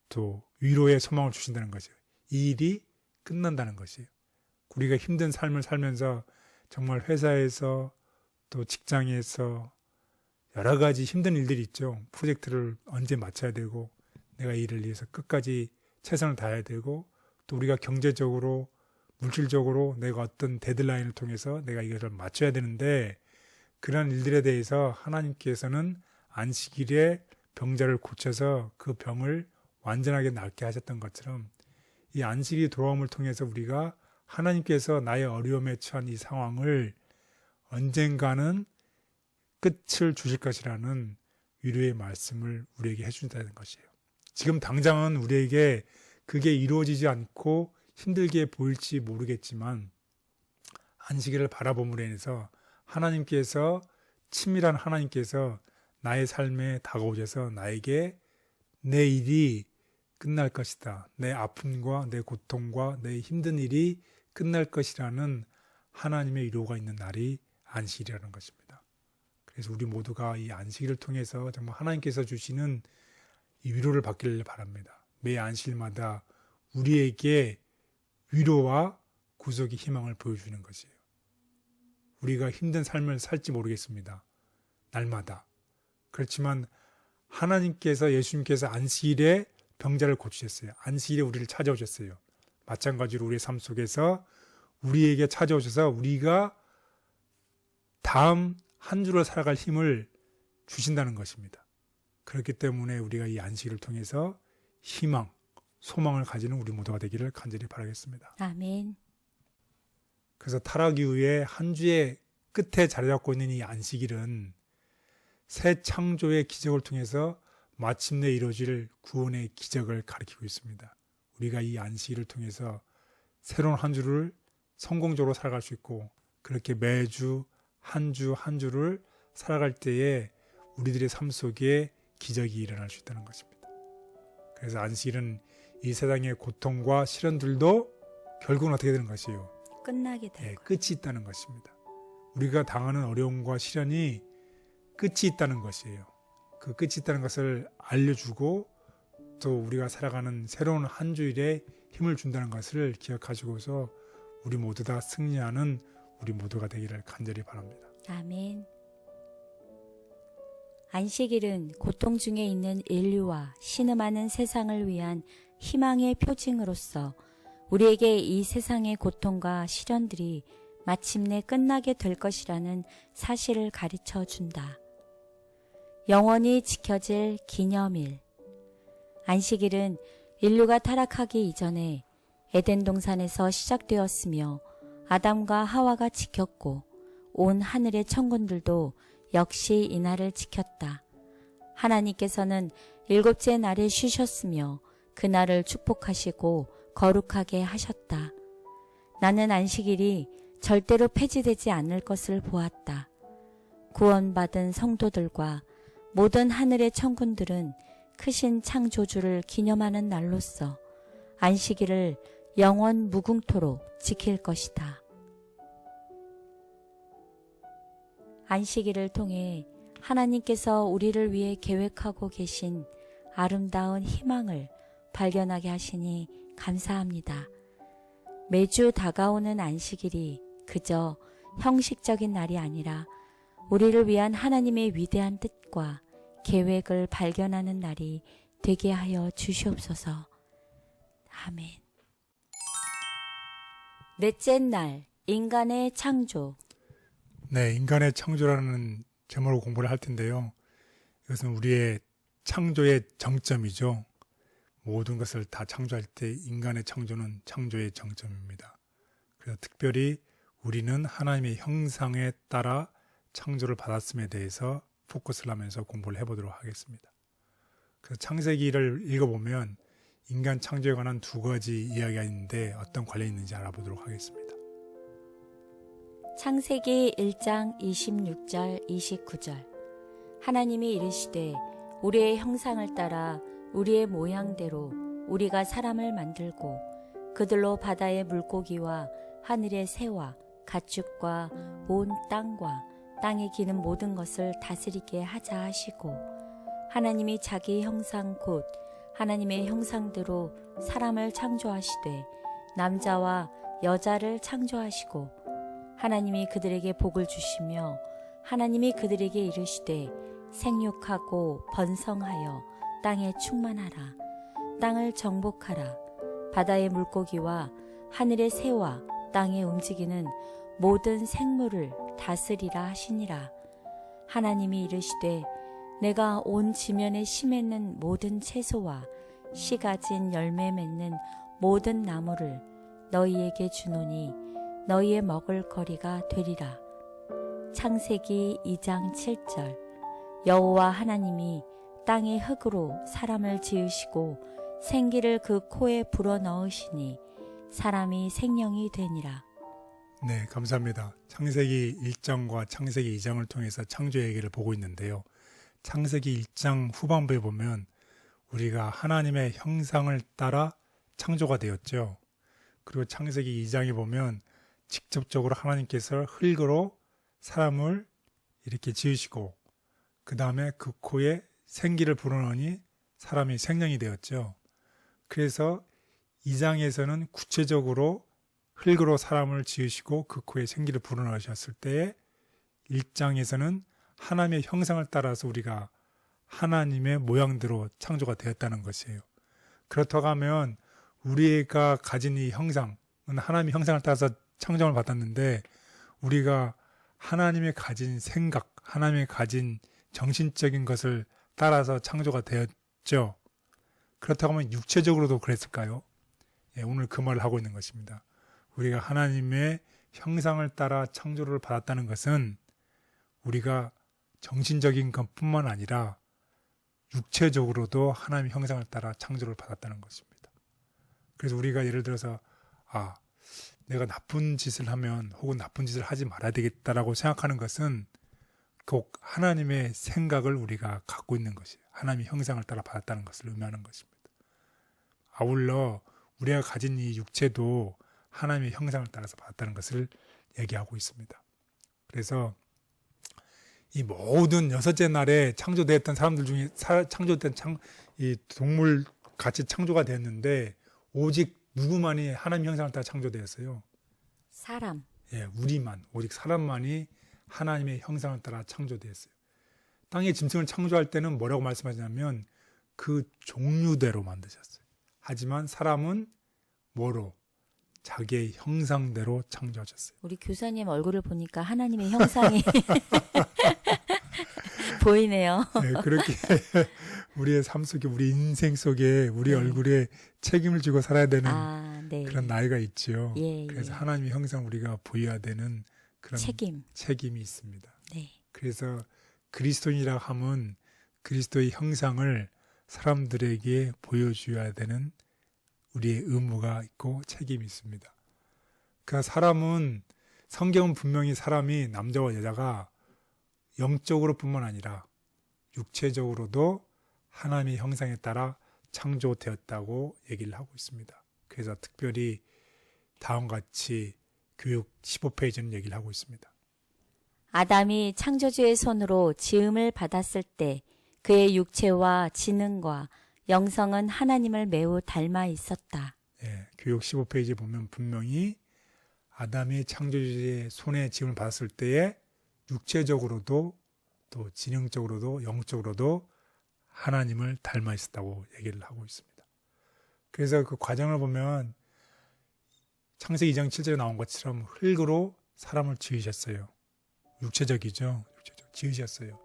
Speaker 2: 또 위로의 소망을 주신다는 것이에요. 이 일이 끝난다는 것이에요. 우리가 힘든 삶을 살면서 정말 회사에서 또 직장에서 여러 가지 힘든 일들이 있죠. 프로젝트를 언제 마쳐야 되고 내가 이 일을 위해서 끝까지 최선을 다해야 되고 또 우리가 경제적으로 물질적으로 내가 어떤 데드라인을 통해서 내가 이것을 맞춰야 되는데 그런 일들에 대해서 하나님께서는 안식일에 병자를 고쳐서 그 병을 완전하게 낫게 하셨던 것처럼 이 안식일이 돌아옴을 통해서 우리가 하나님께서 나의 어려움에 처한 이 상황을 언젠가는 끝을 주실 것이라는 위로의 말씀을 우리에게 해준다는 것이에요. 지금 당장은 우리에게 그게 이루어지지 않고 힘들게 보일지 모르겠지만 안식일을 바라봄으로 인해서 하나님께서 친밀한 하나님께서 나의 삶에 다가오셔서 나에게 내 일이 끝날 것이다. 내 아픔과 내 고통과 내 힘든 일이 끝날 것이라는 하나님의 위로가 있는 날이 안식일이라는 것입니다. 그래서 우리 모두가 이 안식일을 통해서 정말 하나님께서 주시는 이 위로를 받기를 바랍니다. 매 안식일마다 우리에게 위로와 구속의 희망을 보여주는 것이에요. 우리가 힘든 삶을 살지 모르겠습니다. 날마다. 그렇지만 하나님께서 예수님께서 안식일에 병자를 고치셨어요. 안식일에 우리를 찾아오셨어요. 마찬가지로 우리의 삶 속에서 우리에게 찾아오셔서 우리가 다음 한 주를 살아갈 힘을 주신다는 것입니다. 그렇기 때문에 우리가 이 안식일을 통해서 희망, 소망을 가지는 우리 모두가 되기를 간절히 바라겠습니다.
Speaker 1: 아멘.
Speaker 2: 그래서 타락 이후에 한 주의 끝에 자리 잡고 있는 이 안식일은 새 창조의 기적을 통해서 마침내 이루어질 구원의 기적을 가리키고 있습니다. 우리가 이 안식일을 통해서 새로운 한 주를 성공적으로 살아갈 수 있고 그렇게 매주 한 주 한 주를 살아갈 때에 우리들의 삶 속에 기적이 일어날 수 있다는 것입니다. 그래서 안식일은 이 세상의 고통과 시련들도 결국은 어떻게 되는 것이에요?
Speaker 1: 끝나게 되고.
Speaker 2: 끝이 있다는 것입니다. 우리가 당하는 어려움과 시련이 끝이 있다는 것이에요. 그 끝이 있다는 것을 알려주고 또 우리가 살아가는 새로운 한 주일에 힘을 준다는 것을 기억하시고서 우리 모두 다 승리하는 우리 모두가 되기를 간절히 바랍니다.
Speaker 1: 아멘. 안식일은 고통 중에 있는 인류와 신음하는 세상을 위한 희망의 표징으로서 우리에게 이 세상의 고통과 시련들이 마침내 끝나게 될 것이라는 사실을 가르쳐 준다. 영원히 지켜질 기념일. 안식일은 인류가 타락하기 이전에 에덴 동산에서 시작되었으며 아담과 하와가 지켰고 온 하늘의 천군들도 역시 이날을 지켰다. 하나님께서는 일곱째 날에 쉬셨으며 그날을 축복하시고 거룩하게 하셨다. 나는 안식일이 절대로 폐지되지 않을 것을 보았다. 구원받은 성도들과 모든 하늘의 천군들은 크신 창조주를 기념하는 날로서 안식일을 영원 무궁토록 지킬 것이다. 안식일을 통해 하나님께서 우리를 위해 계획하고 계신 아름다운 희망을 발견하게 하시니 감사합니다. 매주 다가오는 안식일이 그저 형식적인 날이 아니라 우리를 위한 하나님의 위대한 뜻과 계획을 발견하는 날이 되게 하여 주시옵소서. 아멘. 넷째 날, 인간의 창조.
Speaker 2: 네, 인간의 창조라는 제목으로 공부를 할 텐데요. 이것은 우리의 창조의 정점이죠. 모든 것을 다 창조할 때 인간의 창조는 창조의 정점입니다. 그래서 특별히 우리는 하나님의 형상에 따라 창조를 받았음에 대해서 포커스를 하면서 공부를 해보도록 하겠습니다. 그래서 창세기를 읽어보면 인간 창조에 관한 두 가지 이야기가 있는데 어떤 관련이 있는지 알아보도록 하겠습니다.
Speaker 1: 창세기 1장 26절 29절. 하나님이 이르시되 우리의 형상을 따라 우리의 모양대로 우리가 사람을 만들고 그들로 바다의 물고기와 하늘의 새와 가축과 온 땅과 땅에 기는 모든 것을 다스리게 하자 하시고 하나님이 자기 형상 곧 하나님의 형상대로 사람을 창조하시되 남자와 여자를 창조하시고 하나님이 그들에게 복을 주시며 하나님이 그들에게 이르시되 생육하고 번성하여 땅에 충만하라. 땅을 정복하라. 바다의 물고기와 하늘의 새와 땅에 움직이는 모든 생물을 다스리라 하시니라. 하나님이 이르시되 내가 온 지면에 심했는 모든 채소와 씨 가진 열매 맺는 모든 나무를 너희에게 주노니 너희의 먹을 거리가 되리라. 창세기 2장 7절. 여호와 하나님이 땅의 흙으로 사람을 지으시고 생기를 그 코에 불어넣으시니 사람이 생명이 되니라.
Speaker 2: 네, 감사합니다. 창세기 1장과 창세기 2장을 통해서 창조 얘기를 보고 있는데요. 창세기 1장 후반부에 보면 우리가 하나님의 형상을 따라 창조가 되었죠. 그리고 창세기 2장에 보면 직접적으로 하나님께서 흙으로 사람을 이렇게 지으시고 그 다음에 그 코에 생기를 불어넣으니 사람이 생명이 되었죠. 그래서 2장에서는 구체적으로 흙으로 사람을 지으시고 그 코에 생기를 불어넣으셨을 때에 1장에서는 하나님의 형상을 따라서 우리가 하나님의 모양대로 창조가 되었다는 것이에요. 그렇다고 하면 우리가 가진 이 형상은 하나님의 형상을 따라서 창조를 받았는데 우리가 하나님의 가진 생각, 하나님의 가진 정신적인 것을 따라서 창조가 되었죠. 그렇다고 하면 육체적으로도 그랬을까요? 오늘 그 말을 하고 있는 것입니다. 우리가 하나님의 형상을 따라 창조를 받았다는 것은 우리가 정신적인 것뿐만 아니라 육체적으로도 하나님의 형상을 따라 창조를 받았다는 것입니다. 그래서 우리가 예를 들어서 내가 나쁜 짓을 하면 혹은 나쁜 짓을 하지 말아야 되겠다라고 생각하는 것은 꼭 하나님의 생각을 우리가 갖고 있는 것이에요. 하나님의 형상을 따라 받았다는 것을 의미하는 것입니다. 아울러 우리가 가진 이 육체도 하나님의 형상을 따라서 받았다는 것을 얘기하고 있습니다. 그래서 이 모든 여섯째 날에 창조되었던 사람들 중에 창조된 이 동물 같이 창조가 됐는데 오직 누구만이 하나님 형상을 따라 창조되었어요?
Speaker 1: 사람.
Speaker 2: 예, 우리만, 오직 사람만이 하나님의 형상을 따라 창조되었어요. 땅의 짐승을 창조할 때는 뭐라고 말씀하시냐면 그 종류대로 만드셨어요. 하지만 사람은 뭐로? 자기의 형상대로 창조하셨어요.
Speaker 1: 우리 교사님 얼굴을 보니까 하나님의 형상이 보이네요.
Speaker 2: 네, 그렇게 우리의 삶 속에, 우리 인생 속에 우리
Speaker 1: 네.
Speaker 2: 얼굴에 책임을 지고 살아야 되는
Speaker 1: 네.
Speaker 2: 그런 나이가 있죠.
Speaker 1: 예,
Speaker 2: 그래서
Speaker 1: 예.
Speaker 2: 하나님의 형상 우리가 보여야 되는 그런 책임이 있습니다.
Speaker 1: 네.
Speaker 2: 그래서 그리스도인이라 함은 그리스도의 형상을 사람들에게 보여줘야 되는 우리의 의무가 있고 책임이 있습니다. 그러니까 사람은 성경은 분명히 사람이 남자와 여자가 영적으로 뿐만 아니라 육체적으로도 하나님의 형상에 따라 창조되었다고 얘기를 하고 있습니다. 그래서 특별히 다음과 같이 교육 15페이지는 얘기를 하고 있습니다.
Speaker 1: 아담이 창조주의 손으로 지음을 받았을 때 그의 육체와 지능과 영성은 하나님을 매우 닮아 있었다.
Speaker 2: 예, 교육 15페이지 보면 분명히 아담이 창조주의 손에 지음을 받았을 때에 육체적으로도 또 지능적으로도 영적으로도 하나님을 닮아 있었다고 얘기를 하고 있습니다. 그래서 그 과정을 보면 창세기 2장 7절에 나온 것처럼 흙으로 사람을 지으셨어요. 육체적이죠. 육체적 지으셨어요.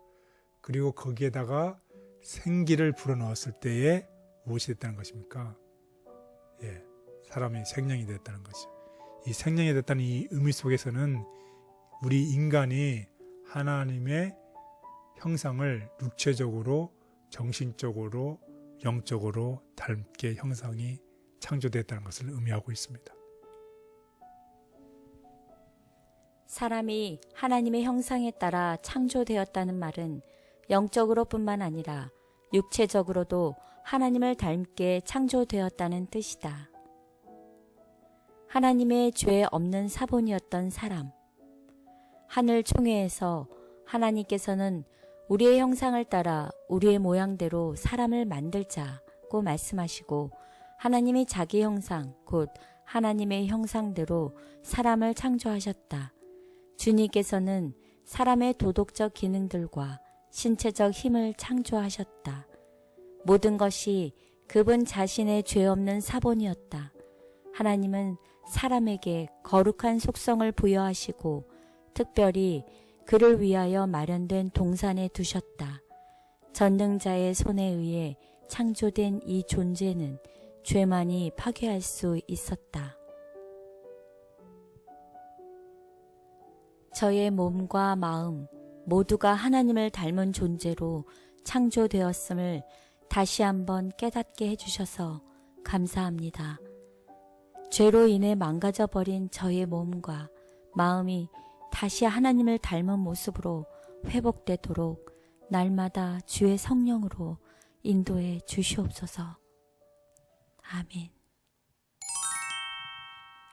Speaker 2: 그리고 거기에다가 생기를 불어넣었을 때에 무엇이 됐다는 것입니까? 예, 사람이 생명이 됐다는 것이죠. 이 생명이 됐다는 이 의미 속에서는 우리 인간이 하나님의 형상을 육체적으로, 정신적으로, 영적으로 닮게 형상이 창조됐다는 것을 의미하고 있습니다.
Speaker 1: 사람이 하나님의 형상에 따라 창조되었다는 말은 영적으로뿐만 아니라 육체적으로도 하나님을 닮게 창조되었다는 뜻이다. 하나님의 죄 없는 사본이었던 사람. 하늘 총회에서 하나님께서는 우리의 형상을 따라 우리의 모양대로 사람을 만들자고 말씀하시고 하나님이 자기 형상, 곧 하나님의 형상대로 사람을 창조하셨다. 주님께서는 사람의 도덕적 기능들과 신체적 힘을 창조하셨다. 모든 것이 그분 자신의 죄 없는 사본이었다. 하나님은 사람에게 거룩한 속성을 부여하시고 특별히 그를 위하여 마련된 동산에 두셨다. 전능자의 손에 의해 창조된 이 존재는 죄만이 파괴할 수 있었다. 저의 몸과 마음 모두가 하나님을 닮은 존재로 창조되었음을 다시 한번 깨닫게 해주셔서 감사합니다. 죄로 인해 망가져버린 저의 몸과 마음이 다시 하나님을 닮은 모습으로 회복되도록 날마다 주의 성령으로 인도해 주시옵소서. 아멘.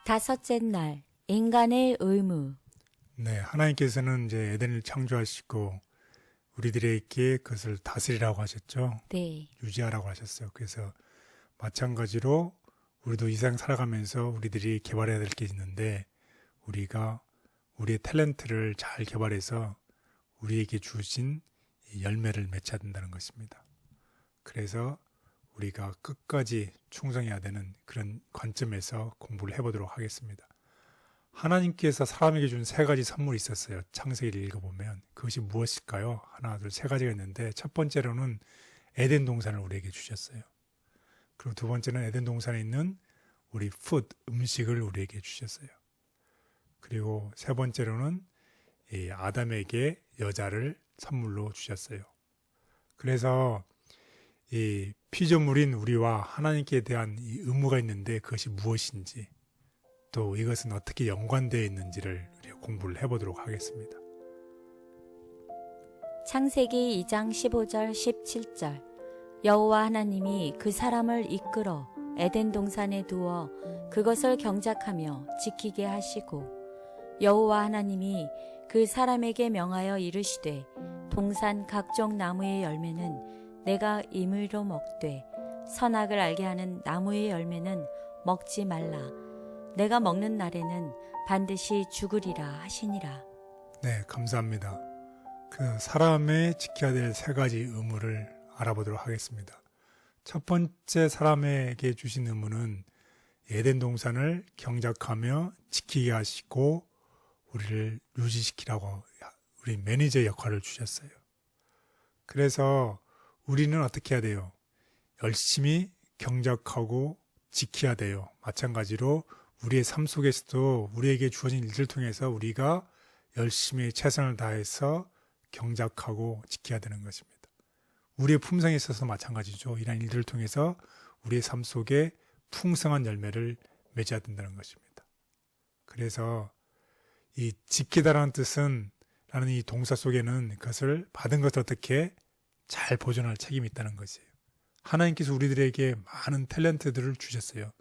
Speaker 1: 다섯째 날, 인간의 의무.
Speaker 2: 네, 하나님께서는 이제 에덴을 창조하시고 우리들에게 그것을 다스리라고 하셨죠.
Speaker 1: 네.
Speaker 2: 유지하라고 하셨어요. 그래서 마찬가지로 우리도 이 세상 살아가면서 우리들이 개발해야 될 게 있는데 우리가 우리의 탤런트를 잘 개발해서 우리에게 주신 이 열매를 맺어야 된다는 것입니다. 그래서 우리가 끝까지 충성해야 되는 그런 관점에서 공부를 해보도록 하겠습니다. 하나님께서 사람에게 준 세 가지 선물이 있었어요. 창세기를 읽어보면 그것이 무엇일까요? 하나, 둘, 세 가지가 있는데 첫 번째로는 에덴 동산을 우리에게 주셨어요. 그리고 두 번째는 에덴 동산에 있는 우리 음식을 우리에게 주셨어요. 그리고 세 번째로는 이 아담에게 여자를 선물로 주셨어요. 그래서 이 피조물인 우리와 하나님께 대한 이 의무가 있는데 그것이 무엇인지, 또 이것은 어떻게 연관되어 있는지를 우리가 공부를 해보도록 하겠습니다.
Speaker 1: 창세기 2장 15절 17절 여호와 하나님이 그 사람을 이끌어 에덴 동산에 두어 그것을 경작하며 지키게 하시고 여호와 하나님이 그 사람에게 명하여 이르시되 동산 각종 나무의 열매는 내가 임의로 먹되 선악을 알게 하는 나무의 열매는 먹지 말라. 내가 먹는 날에는 반드시 죽으리라 하시니라.
Speaker 2: 네, 감사합니다. 그 사람의 지켜야 될 세 가지 의무를 알아보도록 하겠습니다. 첫 번째 사람에게 주신 의무는 에덴 동산을 경작하며 지키게 하시고 우리를 유지시키라고 우리 매니저 역할을 주셨어요. 그래서 우리는 어떻게 해야 돼요? 열심히 경작하고 지켜야 돼요. 마찬가지로 우리의 삶 속에서도 우리에게 주어진 일들을 통해서 우리가 열심히 최선을 다해서 경작하고 지켜야 되는 것입니다. 우리의 품성에 있어서 마찬가지죠. 이러한 일들을 통해서 우리의 삶 속에 풍성한 열매를 맺어야 된다는 것입니다. 그래서 이 지키다라는 뜻은 라는 이 동사 속에는 그것을 받은 것을 어떻게 잘 보존할 책임이 있다는 것이에요. 하나님께서 우리들에게 많은 탤런트들을 주셨어요.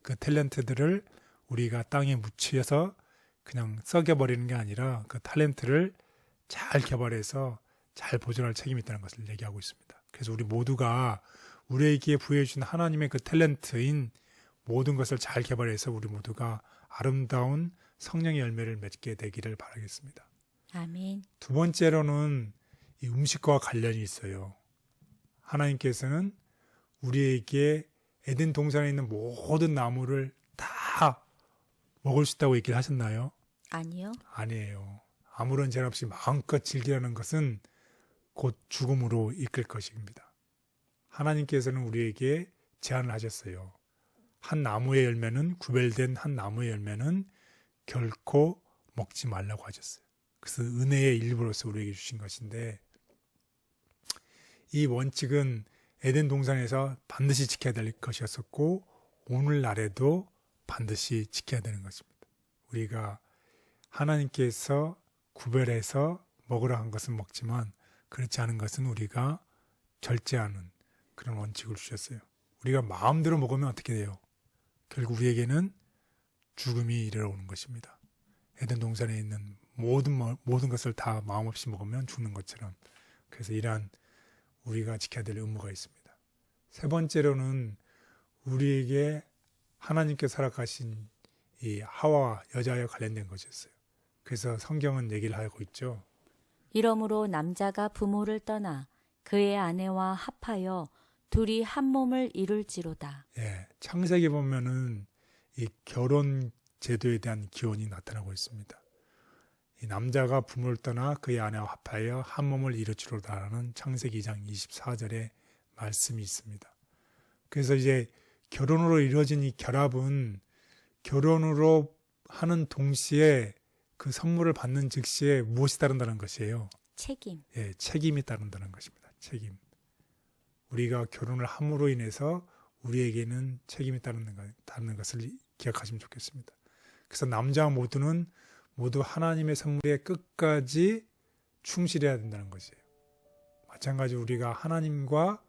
Speaker 2: 그 탤런트들을 우리가 땅에 묻혀서 그냥 썩여버리는 게 아니라 그 탤런트를 잘 개발해서 잘 보존할 책임이 있다는 것을 얘기하고 있습니다. 그래서 우리 모두가 우리에게 부여해 주신 하나님의 그 탤런트인 모든 것을 잘 개발해서 우리 모두가 아름다운 성령의 열매를 맺게 되기를 바라겠습니다.
Speaker 1: 아멘.
Speaker 2: 두 번째로는 이 음식과 관련이 있어요. 하나님께서는 우리에게 에덴 동산에 있는 모든 나무를 다 먹을 수 있다고 얘기를 하셨나요?
Speaker 1: 아니요.
Speaker 2: 아니에요. 아무런 제한 없이 마음껏 즐기라는 것은 곧 죽음으로 이끌 것입니다. 하나님께서는 우리에게 제안을 하셨어요. 한 나무의 열매는 구별된 한 나무의 열매는 결코 먹지 말라고 하셨어요. 그래서 은혜의 일부로서 우리에게 주신 것인데 이 원칙은 에덴 동산에서 반드시 지켜야 될 것이었었고 오늘날에도 반드시 지켜야 되는 것입니다. 우리가 하나님께서 구별해서 먹으라 한 것은 먹지만 그렇지 않은 것은 우리가 절제하는 그런 원칙을 주셨어요. 우리가 마음대로 먹으면 어떻게 돼요? 결국 우리에게는 죽음이 이르러오는 것입니다. 에덴 동산에 있는 모든 것을 다 마음 없이 먹으면 죽는 것처럼. 그래서 이러한 우리가 지켜야 될 의무가 있습니다. 세 번째로는 우리에게 하나님께서 허락하신 이 하와 여자와 관련된 것이었어요. 그래서 성경은 얘기를 하고 있죠.
Speaker 1: 이러므로 남자가 부모를 떠나 그의 아내와 합하여 둘이 한 몸을 이룰지로다.
Speaker 2: 예, 창세기 보면은 이 결혼 제도에 대한 기원이 나타나고 있습니다. 이 남자가 부모를 떠나 그의 아내와 합하여 한 몸을 이룰지로다라는 창세기 2장 24절의 말씀이 있습니다. 그래서 이제 결혼으로 이루어진 이 결합은 결혼으로 하는 동시에 그 선물을 받는 즉시에 무엇이 따른다는 것이에요?
Speaker 1: 책임.
Speaker 2: 예, 책임이 따른다는 것입니다. 책임. 우리가 결혼을 함으로 인해서 우리에게는 책임이 따르는 것을 기억하시면 좋겠습니다. 그래서 남자와 모두는 모두 하나님의 선물에 끝까지 충실해야 된다는 것이에요. 마찬가지로 우리가 하나님과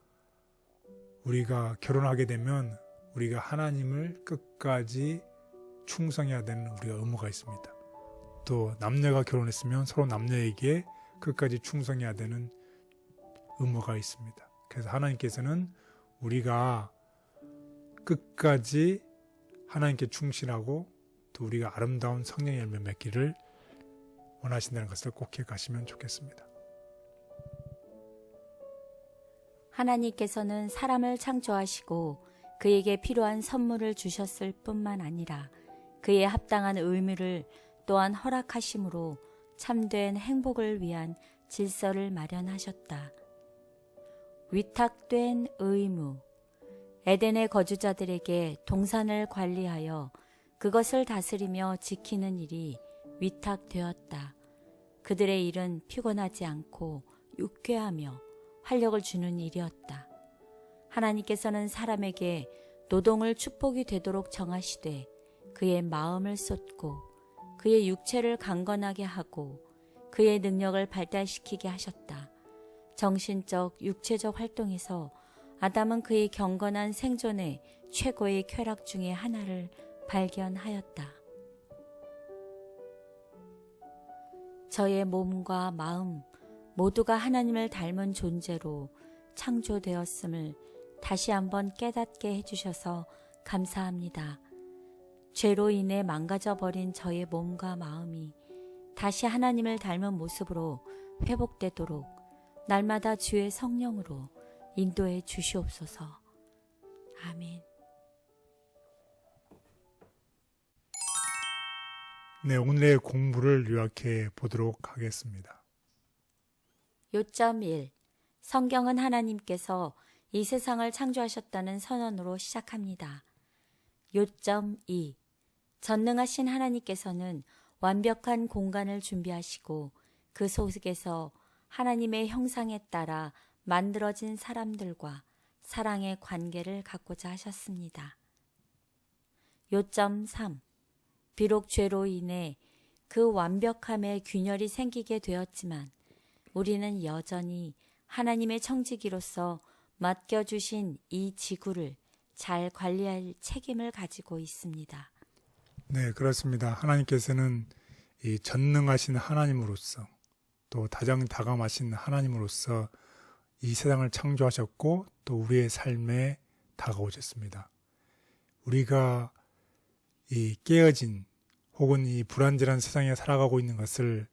Speaker 2: 우리가 결혼하게 되면 우리가 하나님을 끝까지 충성해야 되는 우리가 의무가 있습니다. 또 남녀가 결혼했으면 서로 남녀에게 끝까지 충성해야 되는 의무가 있습니다. 그래서 하나님께서는 우리가 끝까지 하나님께 충실하고 또 우리가 아름다운 성령의 열매 맺기를 원하신다는 것을 꼭 기억하시면 좋겠습니다.
Speaker 1: 하나님께서는 사람을 창조하시고 그에게 필요한 선물을 주셨을 뿐만 아니라 그에 합당한 의무를 또한 허락하심으로 참된 행복을 위한 질서를 마련하셨다. 위탁된 의무. 에덴의 거주자들에게 동산을 관리하여 그것을 다스리며 지키는 일이 위탁되었다. 그들의 일은 피곤하지 않고 유쾌하며 활력을 주는 일이었다. 하나님께서는 사람에게 노동을 축복이 되도록 정하시되 그의 마음을 쏟고 그의 육체를 강건하게 하고 그의 능력을 발달시키게 하셨다. 정신적, 육체적 활동에서 아담은 그의 경건한 생존의 최고의 쾌락 중의 하나를 발견하였다. 저의 몸과 마음 모두가 하나님을 닮은 존재로 창조되었음을 다시 한번 깨닫게 해주셔서 감사합니다. 죄로 인해 망가져버린 저의 몸과 마음이 다시 하나님을 닮은 모습으로 회복되도록 날마다 주의 성령으로 인도해 주시옵소서. 아멘.
Speaker 2: 네, 오늘의 공부를 요약해 보도록 하겠습니다.
Speaker 1: 요점 1. 성경은 하나님께서 이 세상을 창조하셨다는 선언으로 시작합니다. 요점 2. 전능하신 하나님께서는 완벽한 공간을 준비하시고 그 속에서 하나님의 형상에 따라 만들어진 사람들과 사랑의 관계를 갖고자 하셨습니다. 요점 3. 비록 죄로 인해 그 완벽함에 균열이 생기게 되었지만 우리는 여전히 하나님의 청지기로서 맡겨주신 이 지구를 잘 관리할 책임을 가지고 있습니다.
Speaker 2: 네, 그렇습니다. 하나님께서는 이 전능하신 하나님으로서 또 다정다감하신 하나님으로서 이 세상을 창조하셨고 또 우리의 삶에 다가오셨습니다. 우리가 이 깨어진 혹은 이 불안전한 세상에 살아가고 있는 것을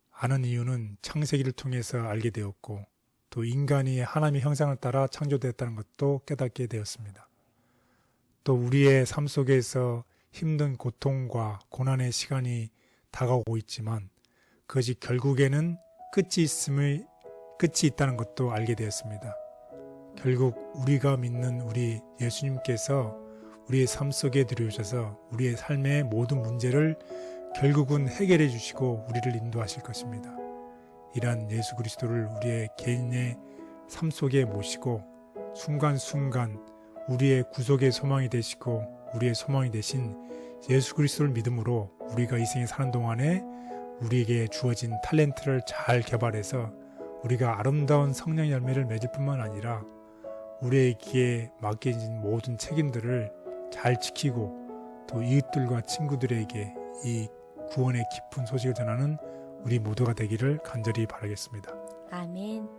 Speaker 2: 아는 이유는 창세기를 통해서 알게 되었고 또 인간이 하나님의 형상을 따라 창조되었다는 것도 깨닫게 되었습니다. 또 우리의 삶 속에서 힘든 고통과 고난의 시간이 다가오고 있지만 그것이 결국에는 끝이 있다는 것도 알게 되었습니다. 결국 우리가 믿는 우리 예수님께서 우리의 삶 속에 들여오셔서 우리의 삶의 모든 문제를 결국은 해결해 주시고 우리를 인도하실 것입니다. 이러한 예수 그리스도를 우리의 개인의 삶 속에 모시고 순간순간 우리의 구속의 소망이 되시고 우리의 소망이 되신 예수 그리스도를 믿음으로 우리가 이 생에 사는 동안에 우리에게 주어진 탤런트를 잘 개발해서 우리가 아름다운 성령 열매를 맺을 뿐만 아니라 우리에게 맡겨진 모든 책임들을 잘 지키고 또 이웃들과 친구들에게 이 구원의 깊은 소식을 전하는 우리 모두가 되기를 간절히 바라겠습니다.
Speaker 1: 아멘.